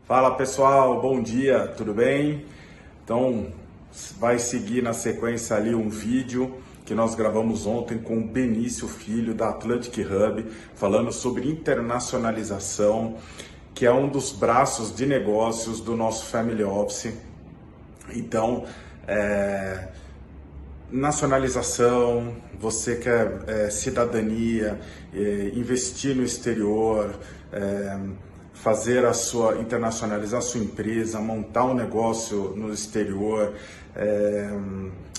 Fala pessoal, bom dia, tudo bem? Então, vai seguir na sequência ali um vídeo que nós gravamos ontem com o Benício Filho da Atlantic Hub, falando sobre internacionalização, que é um dos braços de negócios do nosso Family Office. Então, nacionalização, você quer cidadania, investir no exterior, fazer internacionalizar a sua empresa, montar um negócio no exterior,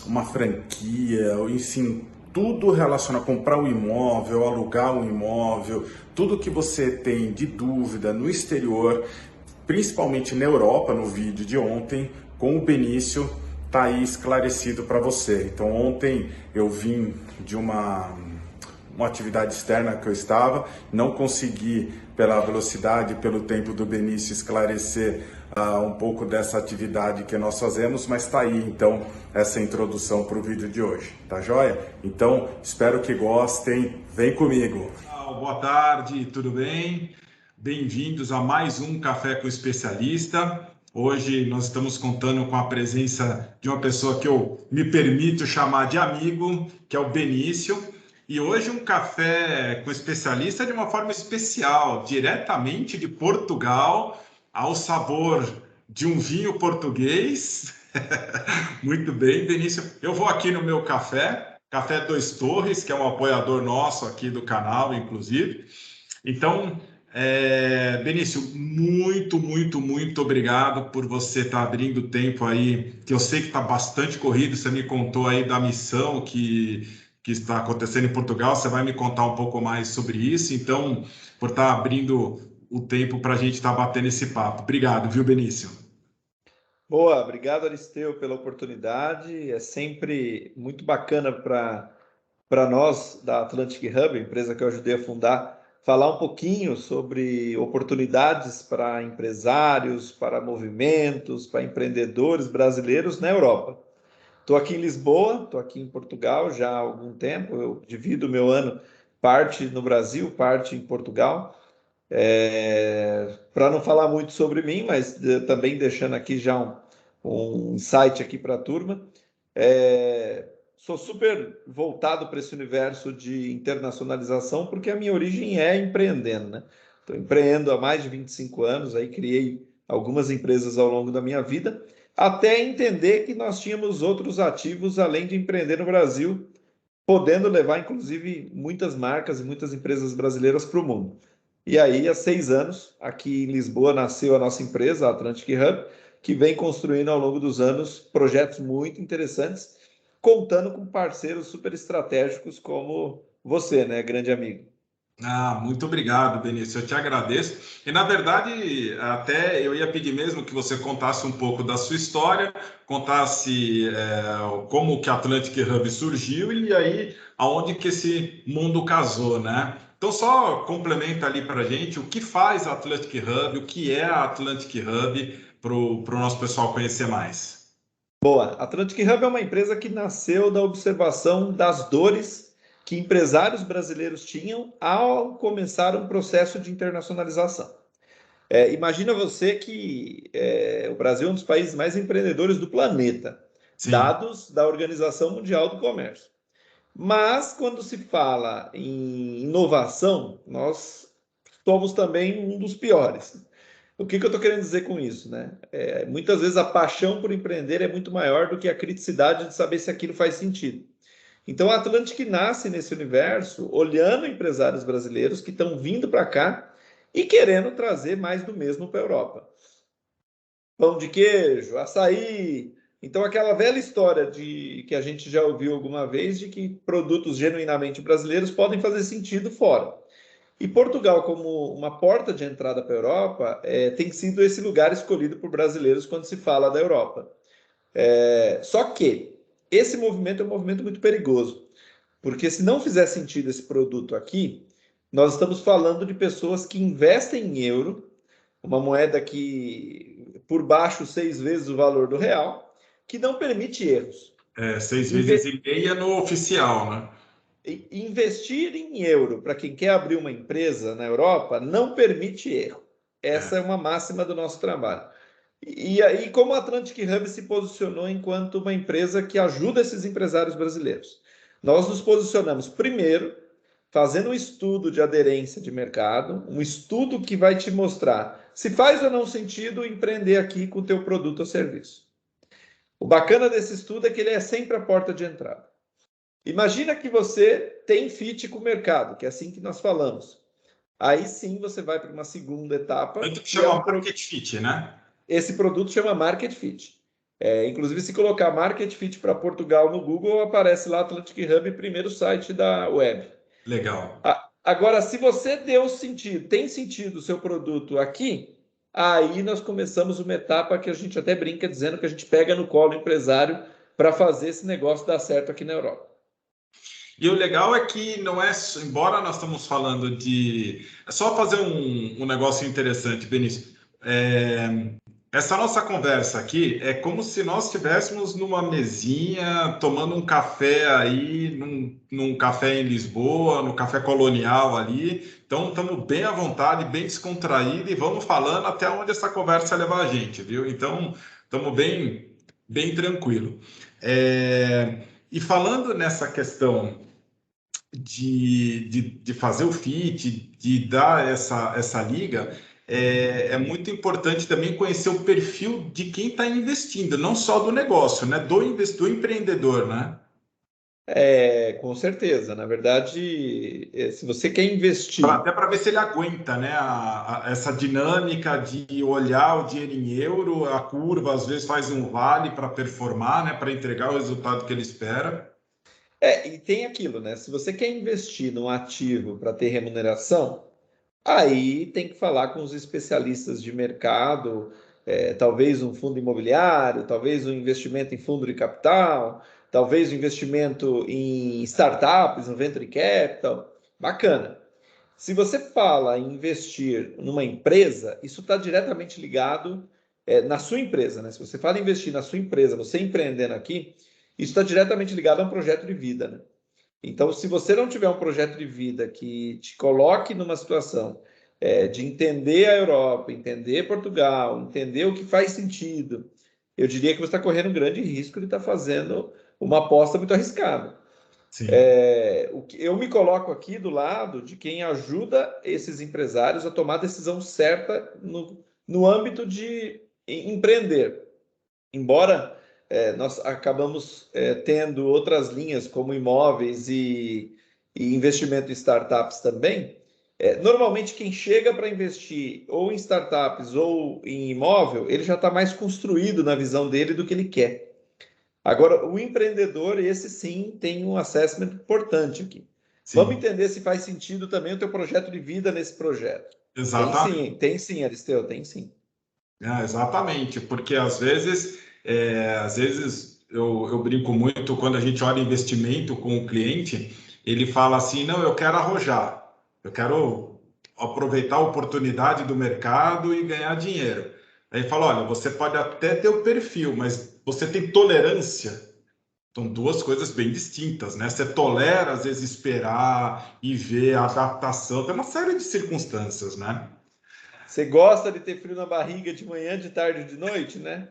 uma franquia, enfim, tudo relacionado a comprar um imóvel, alugar um imóvel, tudo que você tem de dúvida no exterior, principalmente na Europa, no vídeo de ontem, com o Benício, tá aí esclarecido para você. Então ontem eu vim de uma atividade externa que eu estava, não consegui pela velocidade, pelo tempo do Benício esclarecer um pouco dessa atividade que nós fazemos, mas está aí então essa introdução para o vídeo de hoje, tá joia? Então espero que gostem, vem comigo. Boa tarde, tudo bem? Bem-vindos a mais um Café com Especialista. Hoje nós estamos contando com a presença de uma pessoa que eu me permito chamar de amigo, que é o Benício. E hoje um café com especialista de uma forma especial, diretamente de Portugal, ao sabor de um vinho português. Muito bem, Benício. Eu vou aqui no meu Café Dois Torres, que é um apoiador nosso aqui do canal, inclusive. Então, Benício, muito obrigado por você estar abrindo tempo aí, que eu sei que está bastante corrido, você me contou aí da missão que está acontecendo em Portugal, você vai me contar um pouco mais sobre isso, então, por estar abrindo o tempo para a gente estar batendo esse papo. Obrigado, viu, Benício? Boa, obrigado Aristeu pela oportunidade. É sempre muito bacana para nós da Atlantic Hub, empresa que eu ajudei a fundar, falar um pouquinho sobre oportunidades para empresários, para movimentos, para empreendedores brasileiros na Europa. Estou aqui em Lisboa, estou aqui em Portugal já há algum tempo. Eu divido o meu ano, parte no Brasil, parte em Portugal. Para não falar muito sobre mim, mas também deixando aqui já um insight aqui para a turma, sou super voltado para esse universo de internacionalização, porque a minha origem é empreendendo, né? Estou empreendendo há mais de 25 anos, aí criei algumas empresas ao longo da minha vida, até entender que nós tínhamos outros ativos além de empreender no Brasil, podendo levar, inclusive, muitas marcas e muitas empresas brasileiras para o mundo. E aí, há 6 anos, aqui em Lisboa, nasceu a nossa empresa, a Atlantic Hub, que vem construindo ao longo dos anos projetos muito interessantes, contando com parceiros super estratégicos como você, né, grande amigo. Muito obrigado, Benício. Eu te agradeço. E, na verdade, até eu ia pedir mesmo que você contasse um pouco da sua história, contasse como que a Atlantic Hub surgiu e aí aonde que esse mundo casou, né? Então, só complementa ali para a gente o que faz a Atlantic Hub, o que é a Atlantic Hub, para o nosso pessoal conhecer mais. Boa. A Atlantic Hub é uma empresa que nasceu da observação das dores que empresários brasileiros tinham ao começar um processo de internacionalização. Imagina você que o Brasil é um dos países mais empreendedores do planeta, Sim. dados da Organização Mundial do Comércio. Mas, quando se fala em inovação, nós somos também um dos piores. O que eu estou querendo dizer com isso, né? Muitas vezes a paixão por empreender é muito maior do que a criticidade de saber se aquilo faz sentido. Então, a Atlantic nasce nesse universo, olhando empresários brasileiros que estão vindo para cá e querendo trazer mais do mesmo para a Europa. Pão de queijo, açaí. Então, aquela velha história de que a gente já ouviu alguma vez de que produtos genuinamente brasileiros podem fazer sentido fora. E Portugal, como uma porta de entrada para a Europa, tem sido esse lugar escolhido por brasileiros quando se fala da Europa. Só que esse movimento é um movimento muito perigoso, porque se não fizer sentido esse produto aqui, nós estamos falando de pessoas que investem em euro, uma moeda que por baixo 6 vezes o valor do real, que não permite erros. 6 vezes e meia no oficial, né? Investir em euro para quem quer abrir uma empresa na Europa não permite erro. Essa é uma máxima do nosso trabalho. E aí, como a Atlantic Hub se posicionou enquanto uma empresa que ajuda esses empresários brasileiros? Nós nos posicionamos primeiro fazendo um estudo de aderência de mercado, um estudo que vai te mostrar se faz ou não sentido empreender aqui com o teu produto ou serviço. O bacana desse estudo é que ele é sempre a porta de entrada. Imagina que você tem fit com o mercado, que é assim que nós falamos. Aí sim você vai para uma segunda etapa. Tanto que chama Market Fit, né? Esse produto chama Market Fit. Inclusive, se colocar Market Fit para Portugal no Google, aparece lá Atlantic Hub, primeiro site da web. Legal. Agora, se você deu sentido, tem sentido o seu produto aqui, aí nós começamos uma etapa que a gente até brinca dizendo que a gente pega no colo o empresário para fazer esse negócio dar certo aqui na Europa. E o legal é que não é, embora nós estamos falando de... É só fazer um negócio interessante, Benício. Essa nossa conversa aqui é como se nós estivéssemos numa mesinha, tomando um café aí, num café em Lisboa, no café colonial ali. Então, estamos bem à vontade, bem descontraídos e vamos falando até onde essa conversa levar a gente, viu? Então, estamos bem tranquilo. E falando nessa questão de fazer o fit, de dar essa liga, é muito importante também conhecer o perfil de quem está investindo, não só do negócio, né? Do empreendedor, né? Com certeza. Na verdade, se você quer investir... Até para ver se ele aguenta, né? Essa dinâmica de olhar o dinheiro em euro, a curva às vezes faz um vale para performar, né? Para entregar o resultado que ele espera. E tem aquilo, né? Se você quer investir num ativo para ter remuneração, aí tem que falar com os especialistas de mercado, talvez um fundo imobiliário, talvez um investimento em fundo de capital, talvez um investimento em startups, no venture capital. Bacana. Se você fala em investir numa empresa, isso está diretamente ligado na sua empresa, né? Se você fala em investir na sua empresa, você empreendendo aqui, isso está diretamente ligado a um projeto de vida, né? Então, se você não tiver um projeto de vida que te coloque numa situação de entender a Europa, entender Portugal, entender o que faz sentido, eu diria que você está correndo um grande risco de estar fazendo uma aposta muito arriscada. Sim. Eu me coloco aqui do lado de quem ajuda esses empresários a tomar a decisão certa no âmbito de empreender. Embora nós acabamos tendo outras linhas, como imóveis e investimento em startups também, normalmente quem chega para investir ou em startups ou em imóvel, ele já está mais construído na visão dele do que ele quer. Agora, o empreendedor, esse sim, tem um assessment importante aqui. Sim. Vamos entender se faz sentido também o teu projeto de vida nesse projeto. Exatamente. Tem sim, Aristeu, tem sim. Exatamente, porque às vezes eu brinco muito quando a gente olha investimento com o cliente, ele fala assim, não, eu quero arrojar, eu quero aproveitar a oportunidade do mercado e ganhar dinheiro. Aí fala, olha, você pode até ter o perfil, mas você tem tolerância? São duas coisas bem distintas, né? Você tolera, às vezes, esperar e ver a adaptação, tem uma série de circunstâncias, né? Você gosta de ter frio na barriga de manhã, de tarde, de noite, né?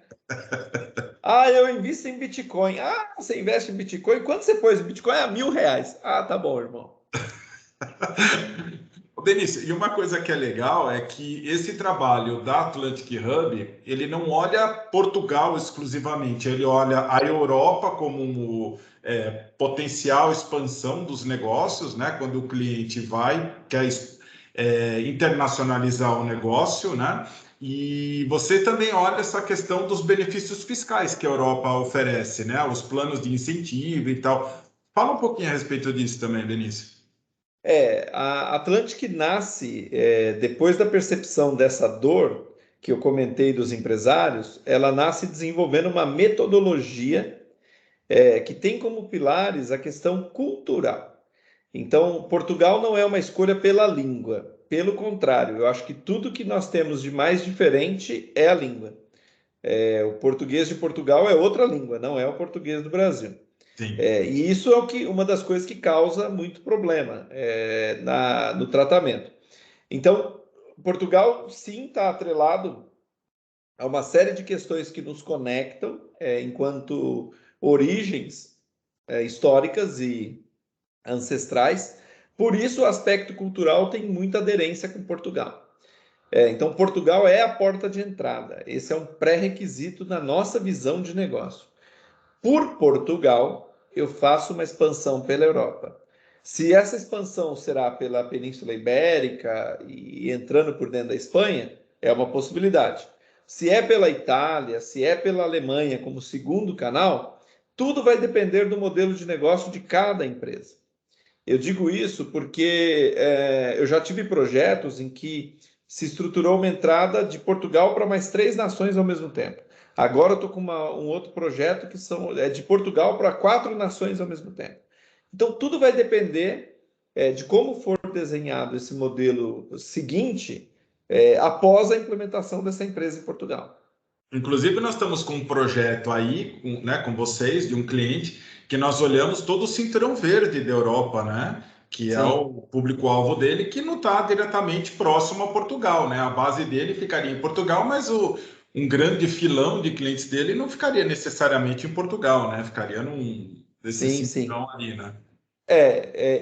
Eu invisto em Bitcoin. Você investe em Bitcoin? Quanto você pôs em Bitcoin? R$1.000. Tá bom, irmão. Benício, e uma coisa que é legal é que esse trabalho da Atlantic Hub, ele não olha Portugal exclusivamente, ele olha a Europa como potencial expansão dos negócios, né? Quando o cliente quer internacionalizar o negócio, né? E você também olha essa questão dos benefícios fiscais que a Europa oferece, né? Os planos de incentivo e tal. Fala um pouquinho a respeito disso também, Benício. A Atlantic nasce depois da percepção dessa dor que eu comentei dos empresários, ela nasce desenvolvendo uma metodologia que tem como pilares a questão cultural. Então, Portugal não é uma escolha pela língua, pelo contrário, eu acho que tudo que nós temos de mais diferente é a língua. O português de Portugal é outra língua, não é o português do Brasil. E isso é uma das coisas que causa muito problema no tratamento. Então, Portugal, sim, está atrelado a uma série de questões que nos conectam enquanto origens históricas e ancestrais. Por isso, o aspecto cultural tem muita aderência com Portugal. Então, Portugal é a porta de entrada. Esse é um pré-requisito na nossa visão de negócio. Por Portugal, eu faço uma expansão pela Europa. Se essa expansão será pela Península Ibérica e entrando por dentro da Espanha, é uma possibilidade. Se é pela Itália, se é pela Alemanha como segundo canal, tudo vai depender do modelo de negócio de cada empresa. Eu digo isso porque eu já tive projetos em que se estruturou uma entrada de Portugal para mais 3 nações ao mesmo tempo. Agora eu estou com um outro projeto que é de Portugal para 4 nações ao mesmo tempo. Então, tudo vai depender de como for desenhado esse modelo seguinte após a implementação dessa empresa em Portugal. Inclusive, nós estamos com um projeto aí, com vocês, de um cliente, que nós olhamos todo o cinturão verde da Europa, né? Que é Sim. o público-alvo dele, que não está diretamente próximo a Portugal, né? A base dele ficaria em Portugal, mas um grande filão de clientes dele não ficaria necessariamente em Portugal, né? Ficaria desse Sim, cinturão sim. ali, né?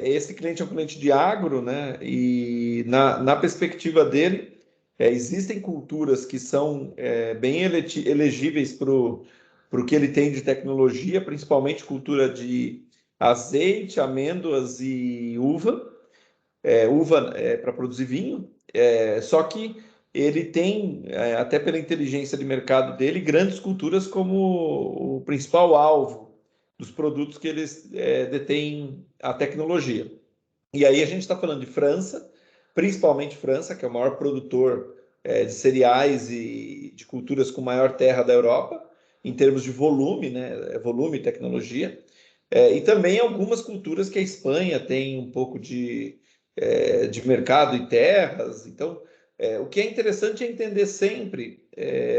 Esse cliente é um cliente de agro, né? E na perspectiva dele, existem culturas que são bem elegíveis para o que ele tem de tecnologia, principalmente cultura de azeite, amêndoas e uva. Uva para produzir vinho. Só que ele tem, até pela inteligência de mercado dele, grandes culturas como o principal alvo dos produtos que eles detêm a tecnologia. E aí a gente está falando de França, principalmente França, que é o maior produtor de cereais e de culturas com maior terra da Europa, em termos de volume, né? Volume e tecnologia. E também algumas culturas que a Espanha tem um pouco de mercado e terras. Então, o que é interessante é entender sempre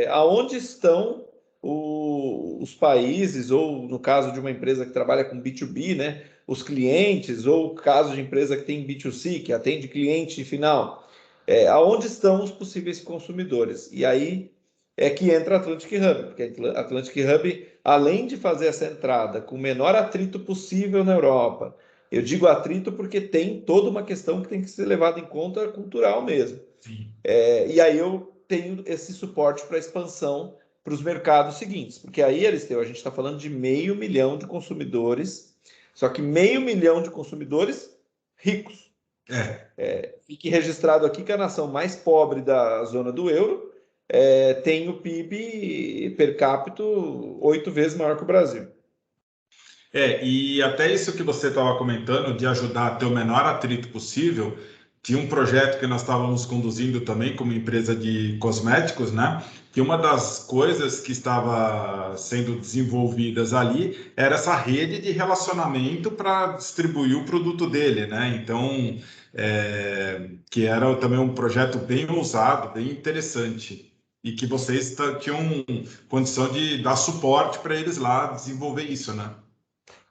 aonde estão os países, ou no caso de uma empresa que trabalha com B2B, né? Os clientes, ou caso de empresa que tem B2C, que atende cliente final, aonde estão os possíveis consumidores. E aí é que entra a Atlantic Hub, porque a Atlantic Hub, além de fazer essa entrada com o menor atrito possível na Europa, eu digo atrito porque tem toda uma questão que tem que ser levada em conta cultural mesmo. Sim. E aí eu tenho esse suporte para expansão para os mercados seguintes, porque aí, Aristeu, a gente está falando de 500 mil de consumidores, só que 500 mil de consumidores ricos. Fique registrado aqui que a nação mais pobre da zona do euro tem o PIB per capita 8 vezes maior que o Brasil. E até isso que você estava comentando, de ajudar a ter o menor atrito possível, tinha um projeto que nós estávamos conduzindo também como empresa de cosméticos, né? Que uma das coisas que estava sendo desenvolvidas ali era essa rede de relacionamento para distribuir o produto dele, né? Então, que era também um projeto bem ousado, bem interessante, e que vocês tinham condição de dar suporte para eles lá desenvolver isso, né?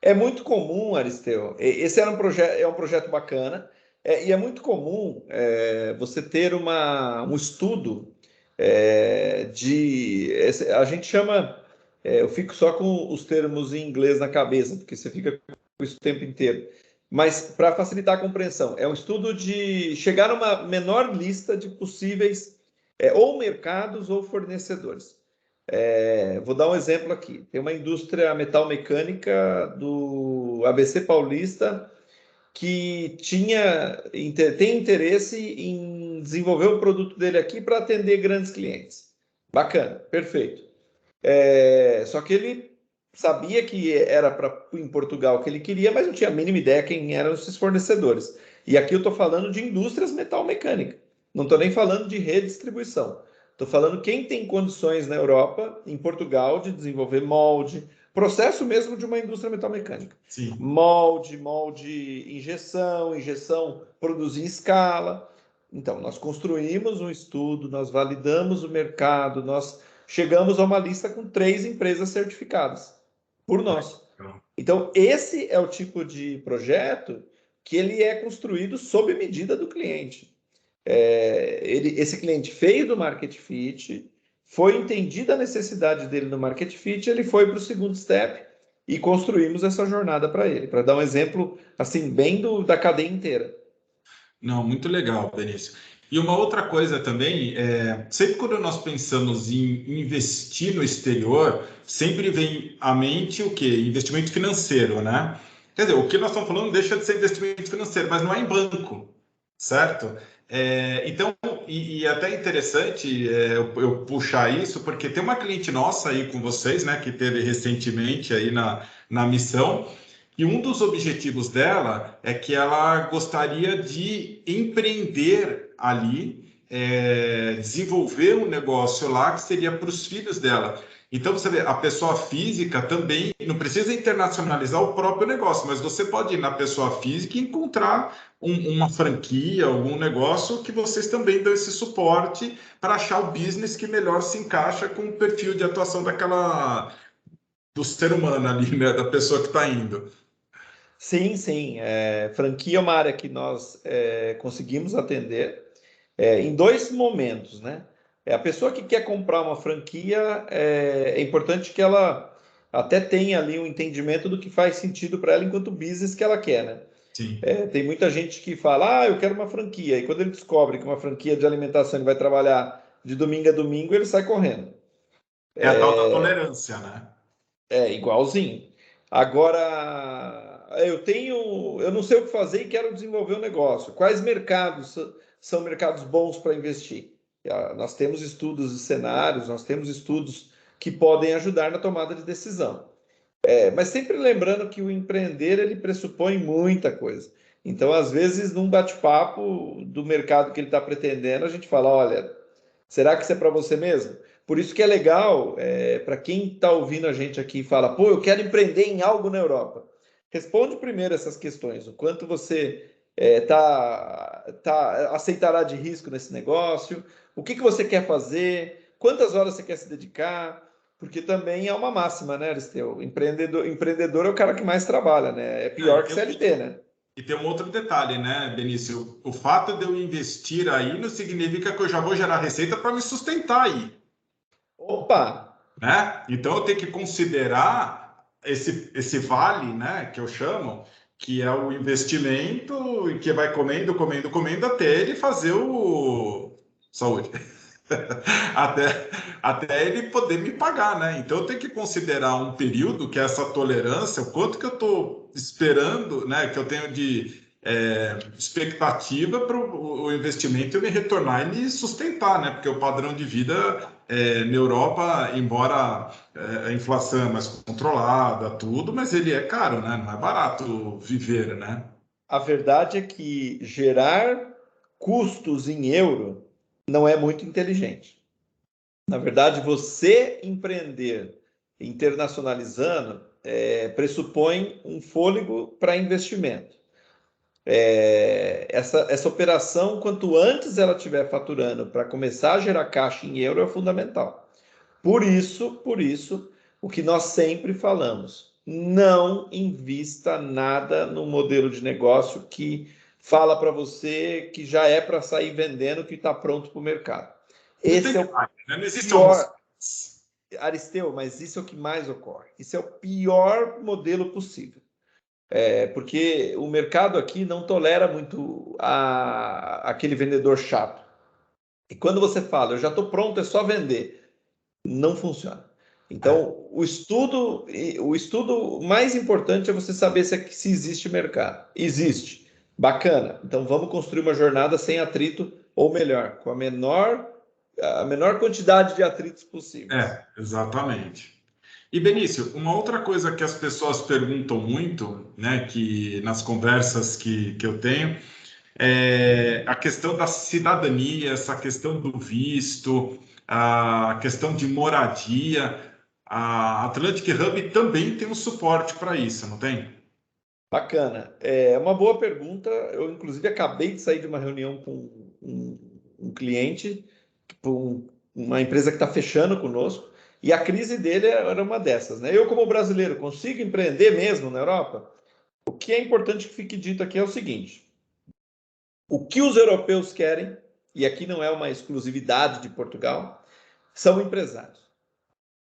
É muito comum, Aristeu, esse era um projeto bacana, e é muito comum você ter um estudo a gente chama, eu fico só com os termos em inglês na cabeça, porque você fica com isso o tempo inteiro, mas para facilitar a compreensão, é um estudo de chegar numa menor lista de possíveis ou mercados ou fornecedores. Vou dar um exemplo aqui. Tem uma indústria metalmecânica do ABC Paulista que tem interesse em desenvolver o produto dele aqui para atender grandes clientes. Bacana, perfeito. Só que ele sabia que era em Portugal que ele queria, mas não tinha a mínima ideia quem eram esses fornecedores. E aqui eu estou falando de indústrias metalmecânicas. Não estou nem falando de redistribuição. Estou falando quem tem condições na Europa, em Portugal, de desenvolver molde, processo mesmo de uma indústria metalmecânica. Sim. Molde, injeção, produzir em escala. Então, nós construímos um estudo, nós validamos o mercado, nós chegamos a uma lista com 3 empresas certificadas por nós. Então, esse é o tipo de projeto que ele é construído sob medida do cliente. esse cliente veio do Market Fit, foi entendida a necessidade dele no Market Fit, ele foi para o segundo step e construímos essa jornada para ele, para dar um exemplo assim bem da cadeia inteira. Não, muito legal, Benício. E uma outra coisa também, sempre quando nós pensamos em investir no exterior, sempre vem à mente o quê? Investimento financeiro, né? Quer dizer, o que nós estamos falando deixa de ser investimento financeiro, mas não é em banco, certo? Então, e até interessante eu puxar isso, porque tem uma cliente nossa aí com vocês, né, que teve recentemente aí na missão, e um dos objetivos dela é que ela gostaria de empreender ali, desenvolver um negócio lá que seria para os filhos dela. Então, você vê, a pessoa física também não precisa internacionalizar o próprio negócio, mas você pode ir na pessoa física e encontrar uma franquia, algum negócio que vocês também dão esse suporte para achar o business que melhor se encaixa com o perfil de atuação do ser humano ali, né, da pessoa que está indo. Sim, sim. Franquia é uma área que nós conseguimos atender em dois momentos, né? A pessoa que quer comprar uma franquia, é importante que ela até tenha ali um entendimento do que faz sentido para ela enquanto business que ela quer, né? Sim. Tem muita gente que fala, eu quero uma franquia, e quando ele descobre que uma franquia de alimentação ele vai trabalhar de domingo a domingo, ele sai correndo. É a tal da tolerância, né? Igualzinho. Agora, eu não sei o que fazer e quero desenvolver um negócio. Quais mercados são mercados bons para investir? Nós temos estudos e cenários, nós temos estudos que podem ajudar na tomada de decisão. Mas sempre lembrando que o empreender ele pressupõe muita coisa. Então, às vezes, num bate-papo do mercado que ele está pretendendo, a gente fala: olha, será que isso é para você mesmo? Por isso que é legal, para quem está ouvindo a gente aqui e fala: pô, eu quero empreender em algo na Europa. Responde primeiro essas questões: o quanto você aceitará de risco nesse negócio, o que você quer fazer, quantas horas você quer se dedicar. Porque também é uma máxima, né, Aristeu? Empreendedor é o cara que mais trabalha, né? É pior que CLT, né? E tem um outro detalhe, né, Benício? O fato de eu investir aí não significa que eu já vou gerar receita para me sustentar aí, Opa! né? Então eu tenho que considerar esse vale, né, que eu chamo, que é o investimento e que vai comendo, comendo, comendo até ele fazer o saúde. até, até ele poder me pagar, né? Então eu tenho que considerar um período que é essa tolerância, o quanto que eu estou esperando, né? Que eu tenho de expectativa para o investimento me retornar e me sustentar, né? Porque o padrão de vida na Europa, embora a inflação é mais controlada, tudo, mas ele é caro, né? Não é barato viver, né? A verdade é que gerar custos em euro não é muito inteligente. Na verdade, você empreender internacionalizando pressupõe um fôlego para investimento. Essa operação, quanto antes ela estiver faturando para começar a gerar caixa em euro, é fundamental. Por isso, o que nós sempre falamos, não invista nada no modelo de negócio que fala para você que já é para sair vendendo, que está pronto para o mercado. Esse é o né? Não existe pior, Aristeu, mas isso é o que mais ocorre. Isso é o pior modelo possível. Porque o mercado aqui não tolera muito aquele vendedor chato. E quando você fala, eu já estou pronto, é só vender, não funciona. Então, o estudo mais importante é você saber se existe mercado. Existe. Bacana. Então, vamos construir uma jornada sem atrito, ou melhor, com a menor quantidade de atritos possíveis. Exatamente. E Benício, uma outra coisa que as pessoas perguntam muito, né, que nas conversas que eu tenho, é a questão da cidadania, essa questão do visto, a questão de moradia. A Atlantic Hub também tem um suporte para isso, não tem? Bacana. É uma boa pergunta. Eu, inclusive, acabei de sair de uma reunião com um cliente, uma empresa que está fechando conosco, e a crise dele era uma dessas, né? Eu, como brasileiro, consigo empreender mesmo na Europa? O que é importante que fique dito aqui é o seguinte: o que os europeus querem e aqui não é uma exclusividade de Portugal, são empresários.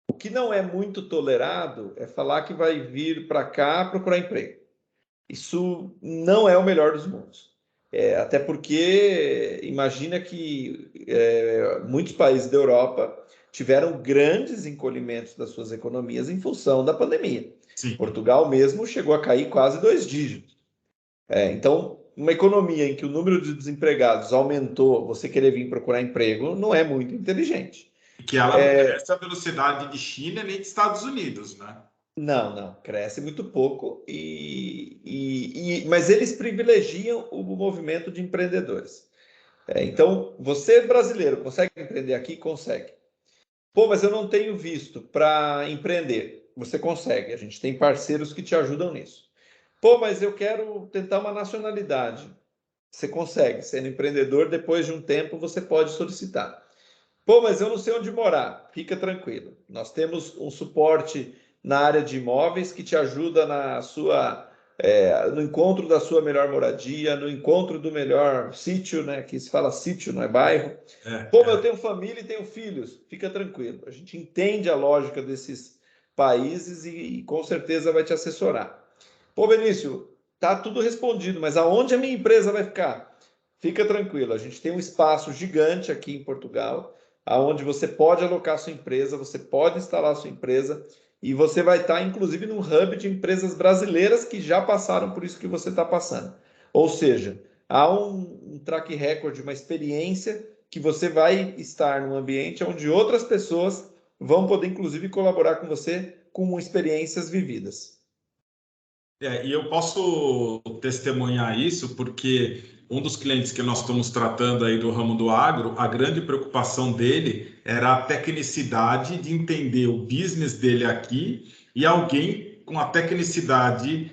O que não é muito tolerado é falar que vai vir para cá procurar emprego. Isso não é o melhor dos mundos. Até porque imagina que muitos países da Europa tiveram grandes encolhimentos das suas economias em função da pandemia. Sim. Portugal mesmo chegou a cair quase 2 dígitos. Então, uma economia em que o número de desempregados aumentou, você querer vir procurar emprego, não é muito inteligente. Que ela não cresce a velocidade de China nem de Estados Unidos, né? Não, cresce muito pouco, mas eles privilegiam o movimento de empreendedores. Então, você brasileiro, consegue empreender aqui? Consegue. Pô, mas eu não tenho visto para empreender. Você consegue, a gente tem parceiros que te ajudam nisso. Pô, mas eu quero tentar uma nacionalidade. Você consegue, sendo empreendedor, depois de um tempo você pode solicitar. Pô, mas eu não sei onde morar. Fica tranquilo. Nós temos um suporte na área de imóveis que te ajuda no encontro da sua melhor moradia, no encontro do melhor sítio, né? Que se fala sítio, não é bairro. Pô, mas eu tenho família e tenho filhos. Fica tranquilo. A gente entende a lógica desses países e com certeza vai te assessorar. Pô, Benício, tá tudo respondido, mas aonde a minha empresa vai ficar? Fica tranquilo. A gente tem um espaço gigante aqui em Portugal, aonde você pode alocar sua empresa, você pode instalar sua empresa e você vai estar, inclusive, num hub de empresas brasileiras que já passaram por isso que você está passando. Ou seja, há um track record, uma experiência que você vai estar num ambiente onde outras pessoas vão poder, inclusive, colaborar com você com experiências vividas. E eu posso testemunhar isso porque um dos clientes que nós estamos tratando aí do ramo do agro, a grande preocupação dele era a tecnicidade de entender o business dele aqui e alguém com a tecnicidade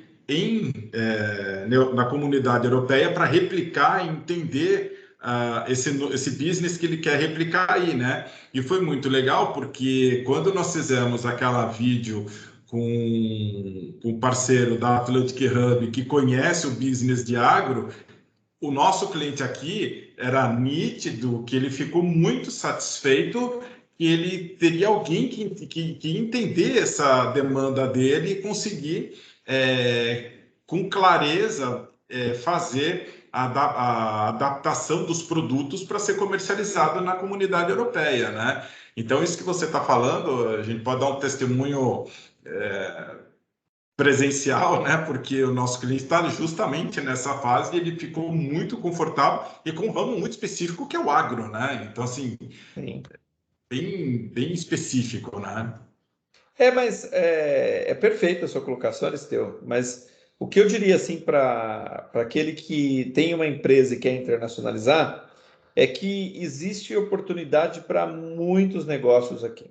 na comunidade europeia para replicar e entender esse business que ele quer replicar aí, né? E foi muito legal porque quando nós fizemos aquela vídeo com o parceiro da Atlantic Hub que conhece o business de agro, o nosso cliente aqui era nítido que ele ficou muito satisfeito e ele teria alguém que entender essa demanda dele e conseguir, com clareza, fazer a adaptação dos produtos para ser comercializado na comunidade europeia, né? Então, isso que você está falando, a gente pode dar um testemunho presencial, né? Porque o nosso cliente está justamente nessa fase e ele ficou muito confortável e com um ramo muito específico que é o agro, né? Então, assim, bem específico, né? Mas é perfeita a sua colocação, Aristeu, mas o que eu diria assim para aquele que tem uma empresa e quer internacionalizar é que existe oportunidade para muitos negócios aqui.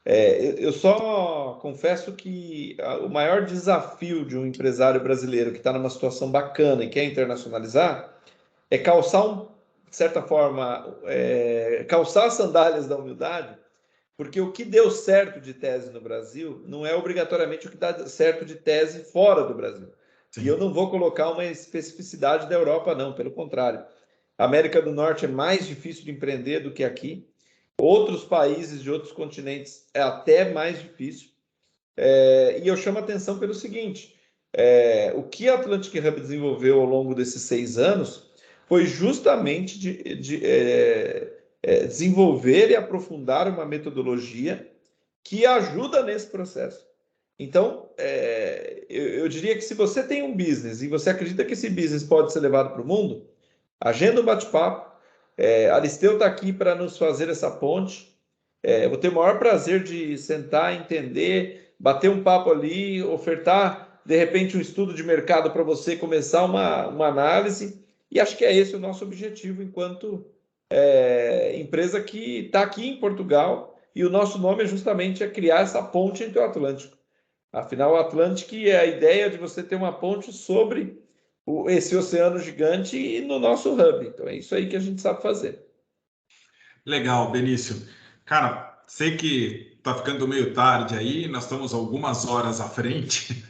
Eu só confesso que o maior desafio de um empresário brasileiro que está numa situação bacana e quer internacionalizar é calçar, de certa forma, calçar as sandálias da humildade, porque o que deu certo de tese no Brasil não é obrigatoriamente o que dá certo de tese fora do Brasil. Sim. E eu não vou colocar uma especificidade da Europa, não, pelo contrário. A América do Norte é mais difícil de empreender do que aqui. Outros países de outros continentes é até mais difícil. E eu chamo a atenção pelo seguinte, o que a Atlantic Hub desenvolveu ao longo desses 6 anos foi justamente desenvolver e aprofundar uma metodologia que ajuda nesse processo. Então, eu diria que se você tem um business e você acredita que esse business pode ser levado para o mundo, agenda um bate-papo. Aristeu está aqui para nos fazer essa ponte. Eu vou ter o maior prazer de sentar, entender, bater um papo ali, ofertar, de repente, um estudo de mercado para você começar uma análise. E acho que é esse o nosso objetivo enquanto empresa que está aqui em Portugal. E o nosso nome é justamente criar essa ponte entre o Atlântico. Afinal, o Atlântico é a ideia de você ter uma ponte sobre esse oceano gigante e no nosso hub. Então, é isso aí que a gente sabe fazer. Legal, Benício. Cara, sei que está ficando meio tarde aí, nós estamos algumas horas à frente.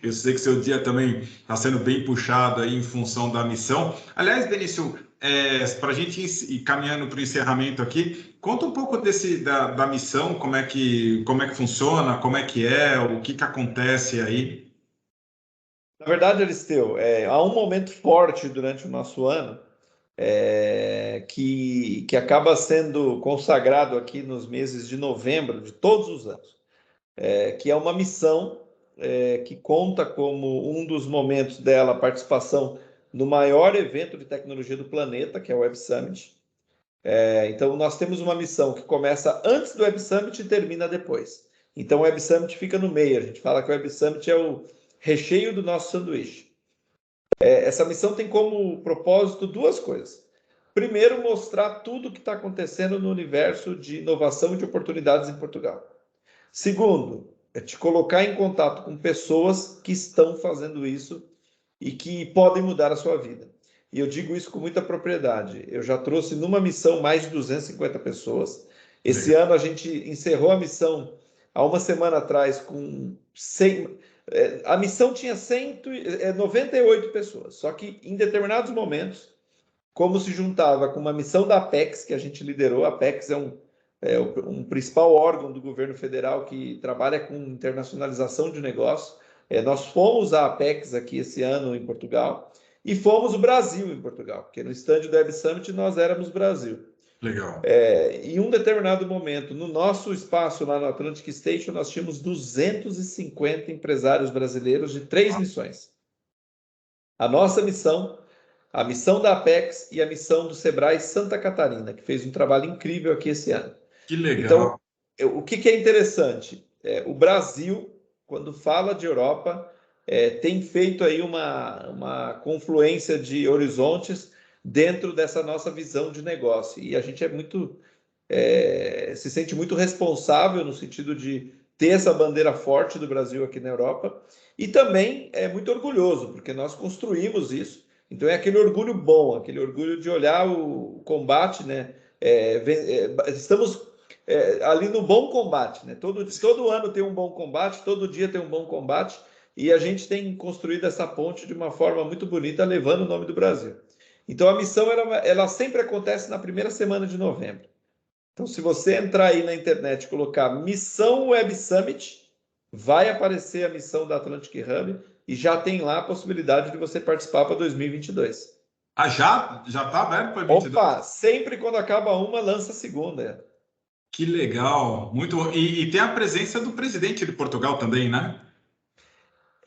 Eu sei que seu dia também está sendo bem puxado aí em função da missão. Aliás, Benício, para a gente ir caminhando para o encerramento aqui, conta um pouco da missão, como é que funciona, como é que é, o que acontece aí. Na verdade, Aristeu, há um momento forte durante o nosso ano que acaba sendo consagrado aqui nos meses de novembro de todos os anos, que é uma missão que conta como um dos momentos dela a participação no maior evento de tecnologia do planeta, que é o Web Summit. Então, nós temos uma missão que começa antes do Web Summit e termina depois. Então, o Web Summit fica no meio. A gente fala que o Web Summit é o recheio do nosso sanduíche. Essa missão tem como propósito duas coisas. Primeiro, mostrar tudo o que está acontecendo no universo de inovação e de oportunidades em Portugal. Segundo, é te colocar em contato com pessoas que estão fazendo isso e que podem mudar a sua vida. E eu digo isso com muita propriedade. Eu já trouxe numa missão mais de 250 pessoas. Esse ano a gente encerrou a missão há uma semana atrás com 100... A missão tinha 98 pessoas, só que em determinados momentos, como se juntava com uma missão da Apex, que a gente liderou. A Apex é um principal órgão do governo federal que trabalha com internacionalização de negócio. Nós fomos a Apex aqui esse ano em Portugal e fomos o Brasil em Portugal, porque no stand do Web Summit nós éramos Brasil. Legal. Em um determinado momento, no nosso espaço lá no Atlantic Station, nós tínhamos 250 empresários brasileiros de 3 missões. A nossa missão, a missão da Apex e a missão do Sebrae Santa Catarina, que fez um trabalho incrível aqui esse ano. Que legal. Então, o que é interessante? O Brasil, quando fala de Europa, tem feito aí uma confluência de horizontes dentro dessa nossa visão de negócio. E a gente se sente muito responsável no sentido de ter essa bandeira forte do Brasil aqui na Europa, e também é muito orgulhoso, porque nós construímos isso. Então é aquele orgulho bom, aquele orgulho de olhar o combate, né? Estamos ali no bom combate, né? Todo ano tem um bom combate, todo dia tem um bom combate, e a gente tem construído essa ponte de uma forma muito bonita, levando o nome do Brasil. Então, a missão ela sempre acontece na primeira semana de novembro. Então, se você entrar aí na internet e colocar Missão Web Summit, vai aparecer a missão da Atlantic Hub e já tem lá a possibilidade de você participar para 2022. Já está aberto para 2022? Opa, sempre quando acaba uma, lança a segunda. Que legal, muito bom. E tem a presença do presidente de Portugal também, né?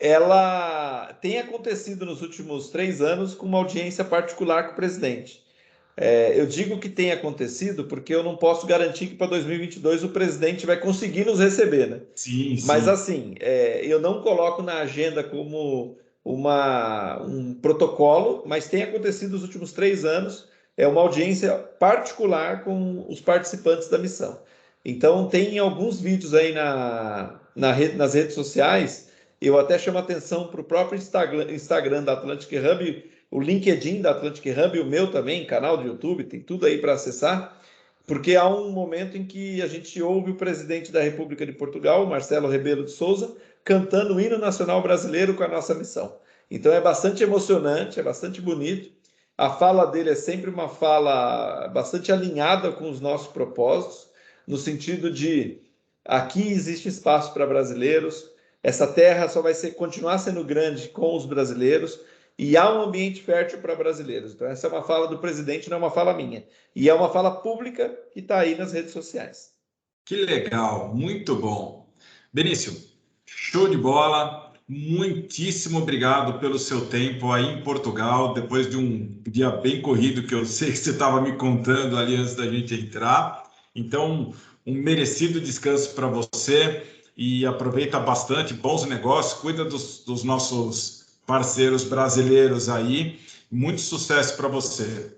Ela tem acontecido nos últimos 3 anos com uma audiência particular com o presidente. Eu digo que tem acontecido porque eu não posso garantir que para 2022 o presidente vai conseguir nos receber, né? Sim, sim. Mas assim, eu não coloco na agenda como um protocolo, mas tem acontecido nos últimos 3 anos, uma audiência particular com os participantes da missão. Então, tem alguns vídeos aí nas redes sociais. Eu até chamo a atenção para o próprio Instagram da Atlantic Hub, o LinkedIn da Atlantic Hub, o meu também, canal do YouTube, tem tudo aí para acessar, porque há um momento em que a gente ouve o presidente da República de Portugal, Marcelo Rebelo de Sousa, cantando o hino nacional brasileiro com a nossa missão. Então é bastante emocionante, é bastante bonito. A fala dele é sempre uma fala bastante alinhada com os nossos propósitos, no sentido de aqui existe espaço para brasileiros, essa terra só vai continuar sendo grande com os brasileiros, e há um ambiente fértil para brasileiros. Então, essa é uma fala do presidente, não é uma fala minha. E é uma fala pública que está aí nas redes sociais. Que legal, muito bom. Benício, show de bola. Muitíssimo obrigado pelo seu tempo aí em Portugal, depois de um dia bem corrido, que eu sei que você estava me contando ali antes da gente entrar. Então, um merecido descanso para você. E aproveita bastante, bons negócios, cuida dos nossos parceiros brasileiros aí. Muito sucesso para você.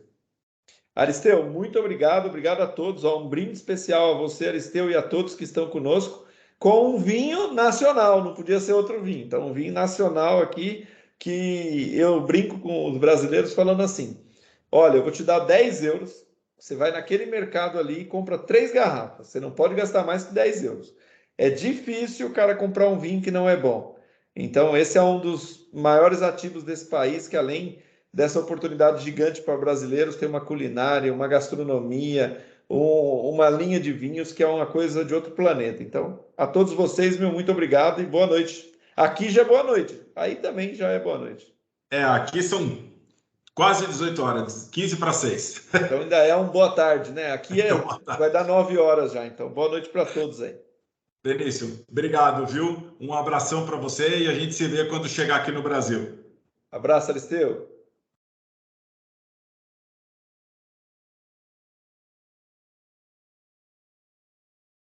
Aristeu, muito obrigado. Obrigado a todos. Um brinde especial a você, Aristeu, e a todos que estão conosco, com um vinho nacional. Não podia ser outro vinho. Então, um vinho nacional aqui, que eu brinco com os brasileiros falando assim: olha, eu vou te dar 10 euros, você vai naquele mercado ali e compra 3 garrafas. Você não pode gastar mais que 10 euros. É difícil o cara comprar um vinho que não é bom. Então, esse é um dos maiores ativos desse país, que além dessa oportunidade gigante para brasileiros ter uma culinária, uma gastronomia, uma linha de vinhos que é uma coisa de outro planeta. Então, a todos vocês, meu muito obrigado e boa noite. Aqui já é boa noite, aí também já é boa noite. Aqui são quase 18 horas, 15 para 6. Então ainda é um boa tarde, né? Aqui vai dar 9 horas já, então boa noite para todos aí. Benício, obrigado, viu? Um abração para você e a gente se vê quando chegar aqui no Brasil. Abraço, Aristeu.